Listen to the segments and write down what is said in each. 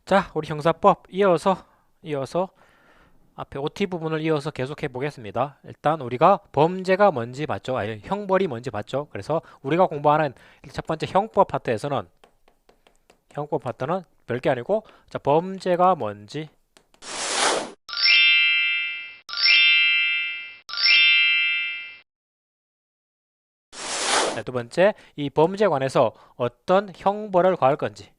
자, 우리 형사법 이어서 앞에 OT 부분을 이어서 계속해 보겠습니다. 일단 우리가 범죄가 뭔지 봤죠? 아니, 형벌이 뭔지 봤죠? 그래서 우리가 공부하는 첫 번째 형법 파트에서는 형법 파트는 별게 아니고 자, 범죄가 뭔지 네, 두 번째 이 범죄에 관해서 어떤 형벌을 가할 건지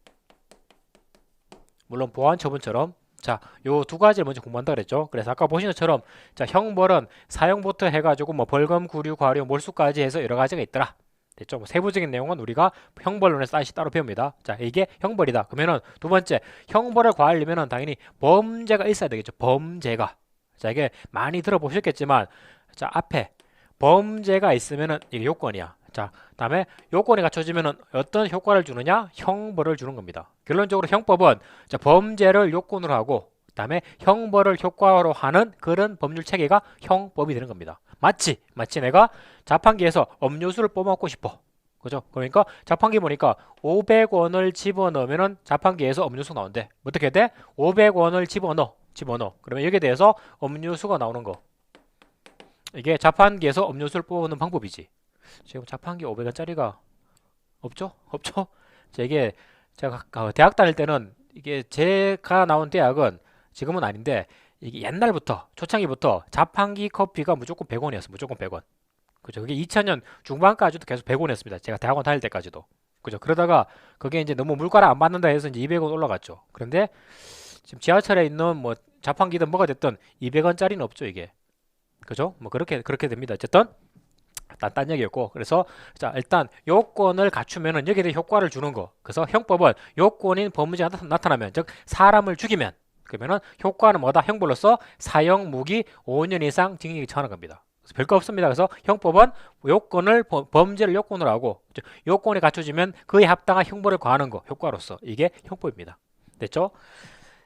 물론 보안 처분처럼 자, 요 두 가지를 먼저 공부한다 그랬죠. 그래서 아까 보신 것처럼 자, 형벌은 사형부터 해가지고 뭐 벌금, 구류, 과료, 몰수까지 해서 여러 가지가 있더라. 됐죠? 뭐 세부적인 내용은 우리가 형벌론에서 다시 따로 배웁니다. 자, 이게 형벌이다. 그러면은 두 번째 형벌을 가하려면은 당연히 범죄가 있어야 되겠죠. 범죄가. 자, 이게 많이 들어보셨겠지만 자, 앞에 범죄가 있으면은 이게 요건이야. 자, 다음에 요건이 갖춰지면은 어떤 효과를 주느냐? 형벌을 주는 겁니다. 결론적으로 형법은 자, 범죄를 요건으로 하고 그다음에 형벌을 효과로 하는 그런 법률 체계가 형법이 되는 겁니다. 마치 내가 자판기에서 음료수를 뽑아먹고 싶어. 그죠? 그러니까 자판기 보니까 500원을 집어넣으면은 자판기에서 음료수 나온대. 어떻게 돼? 500원을 집어넣어. 그러면 여기에 대해서 음료수가 나오는 거. 이게 자판기에서 음료수를 뽑는 방법이지. 지금 자판기 500원짜리가 없죠? 없죠? 이게 제가 대학 다닐 때는 이게 제가 나온 대학은 지금은 아닌데 이게 옛날부터 초창기부터 자판기 커피가 무조건 100원이었어. 무조건 100원. 그죠? 그게 2000년 중반까지도 계속 100원이었습니다. 제가 대학원 다닐 때까지도. 그죠? 그러다가 그게 이제 너무 물가를 안 받는다 해서 이제 200원 올라갔죠. 그런데 지금 지하철에 있는 뭐 자판기든 뭐가 됐든 200원짜리는 없죠, 이게. 그죠? 뭐 그렇게 됩니다. 어쨌든 딴 얘기였고 그래서 자 일단 요건을 갖추면은 여기에 대해 효과를 주는 거 그래서 형법은 요건인 범죄가 나타나면 즉 사람을 죽이면 그러면은 효과는 뭐다 형벌로서 사형 무기 5년 이상 징역이 처하는 겁니다. 그래서 별거 없습니다. 그래서 형법은 요건을 범죄를 요건으로 하고 요건이 갖춰지면 그에 합당한 형벌을 가하는 거 효과로서 이게 형법입니다. 됐죠?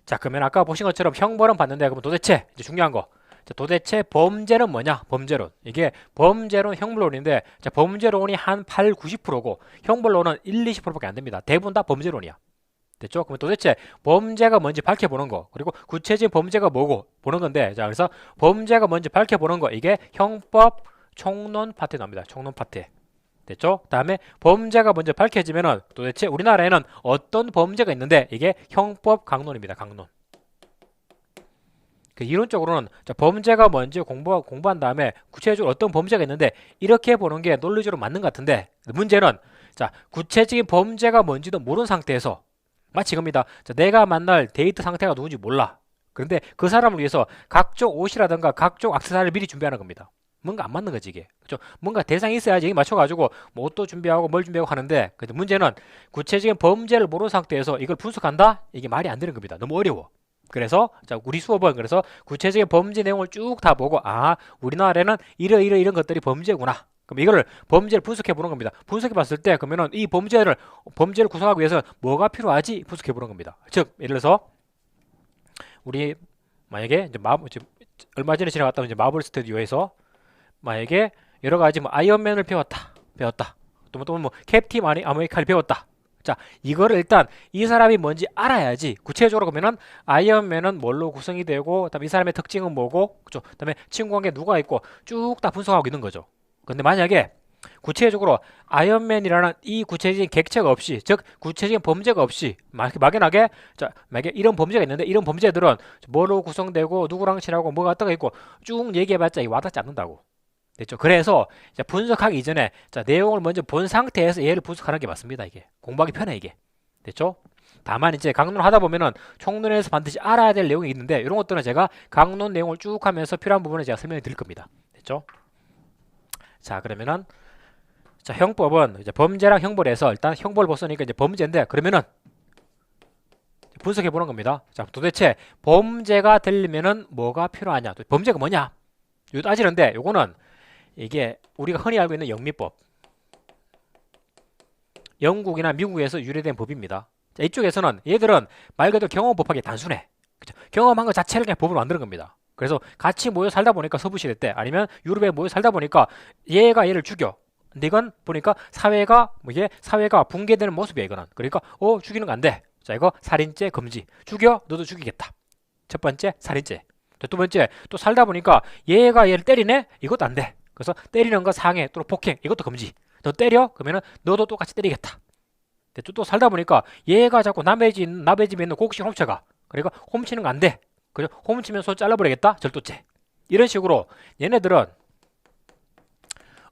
자 그러면 아까 보신 것처럼 형벌은 봤는데 그러면 도대체 이제 중요한 거 자, 도대체 범죄는 뭐냐? 범죄론. 이게 범죄론, 형벌론인데 자, 범죄론이 한 8, 90%고 형벌론은 1, 20%밖에 안 됩니다. 대부분 다 범죄론이야. 됐죠? 그러면 도대체 범죄가 뭔지 밝혀보는 거 그리고 구체적인 범죄가 뭐고 보는 건데 자 그래서 범죄가 뭔지 밝혀보는 거 이게 형법 총론 파트에 나옵니다. 총론 파트에. 됐죠? 다음에 범죄가 먼저 밝혀지면은 도대체 우리나라에는 어떤 범죄가 있는데 이게 형법 강론입니다. 강론. 그 이론적으로는 자, 범죄가 뭔지 공부한 다음에 구체적으로 어떤 범죄가 있는데 이렇게 보는 게 논리적으로 맞는 것 같은데 문제는 자 구체적인 범죄가 뭔지도 모르는 상태에서 마치 이겁니다. 자, 내가 만날 데이트 상태가 누군지 몰라. 그런데 그 사람을 위해서 각종 옷이라든가 각종 액세서리를 미리 준비하는 겁니다. 뭔가 안 맞는 거지 이게. 그죠? 뭔가 대상이 있어야지 맞춰가지고 뭐 옷도 준비하고 뭘 준비하고 하는데 근데 문제는 구체적인 범죄를 모르는 상태에서 이걸 분석한다? 이게 말이 안 되는 겁니다. 너무 어려워. 그래서 자 우리 수업은 그래서 구체적인 범죄 내용을 쭉 다 보고 아 우리나라에는 이런 것들이 범죄구나. 그럼 이거를 범죄를 분석해 보는 겁니다. 분석해 봤을 때 그러면은 이 범죄를 구성하기 위해서 뭐가 필요하지 분석해 보는 겁니다. 즉 예를 들어서 우리 만약에 이제 얼마 전에 지나갔다 이제 마블 스튜디오에서 만약에 여러 가지 뭐 아이언맨을 배웠다. 또 뭐 캡틴 아메리카를 배웠다. 자, 이거를 일단 이 사람이 뭔지 알아야지. 구체적으로 보면은 아이언맨은 뭘로 구성이 되고, 그다음에 이 사람의 특징은 뭐고, 그죠? 그다음에 친구 관계 누가 있고 쭉 다 분석하고 있는 거죠. 근데 만약에 구체적으로 아이언맨이라는 이 구체적인 객체가 없이, 즉 구체적인 범죄가 없이 막연하게 자, 만약에 이런 범죄가 있는데 이런 범죄들은 뭐로 구성되고 누구랑 친하고 뭐가 어떻게 있고 쭉 얘기해봤자 와닿지 않는다고. 됐죠? 그래서 분석하기 이전에 자, 내용을 먼저 본 상태에서 얘를 분석하는 게 맞습니다. 이게 공부하기 편해 이게. 됐죠? 다만 이제 강론 하다 보면은 총론에서 반드시 알아야 될 내용이 있는데 이런 것들은 제가 강론 내용을 쭉 하면서 필요한 부분을 제가 설명해 드릴 겁니다. 됐죠? 자 그러면은 자 형법은 이제 범죄랑 형벌에서 일단 형벌 벗으니까 이제 범죄인데 그러면은 분석해 보는 겁니다. 자 도대체 범죄가 되려면은 뭐가 필요하냐? 범죄가 뭐냐? 요 따지는데 요거는 이게 우리가 흔히 알고 있는 영미법 영국이나 미국에서 유래된 법입니다. 자, 이쪽에서는 얘들은 말 그대로 경험법하기 단순해. 그쵸? 경험한 것 자체를 그냥 법으로 만드는 겁니다. 그래서 같이 모여 살다 보니까 서부시대 때 아니면 유럽에 모여 살다 보니까 얘가 얘를 죽여. 근데 이건 보니까 사회가 붕괴되는 모습이야 이거는. 그러니까 죽이는 거 안 돼. 자, 이거 살인죄 금지. 죽여? 너도 죽이겠다. 첫 번째 살인죄. 두 번째 또 살다 보니까 얘가 얘를 때리네? 이것도 안 돼. 그래서 때리는 거 상해 또는 폭행 이것도 금지. 너 때려? 그러면은 너도 똑같이 때리겠다. 또 살다 보니까 얘가 자꾸 남의 집에 있는 곡식 훔쳐가. 그러니까 훔치는 거 안 돼. 그죠? 훔치면 손 잘라버리겠다. 절도죄. 이런 식으로 얘네들은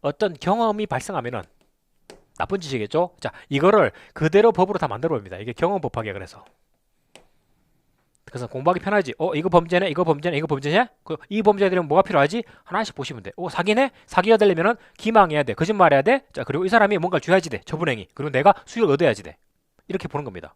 어떤 경험이 발생하면은 나쁜 짓이겠죠? 자, 이거를 그대로 법으로 다 만들어 봅니다. 이게 경험 법학이야, 그래서. 그래서 공부하기 편하지. 이거 범죄네, 이거 범죄네, 이거 범죄냐? 이 범죄들은 뭐가 필요하지? 하나씩 보시면 돼. 사기네? 사기가 되려면은 기망해야 돼. 거짓말해야 돼. 자, 그리고 이 사람이 뭔가 줘야지 돼. 처분행위. 그리고 내가 수익을 얻어야지 돼. 이렇게 보는 겁니다.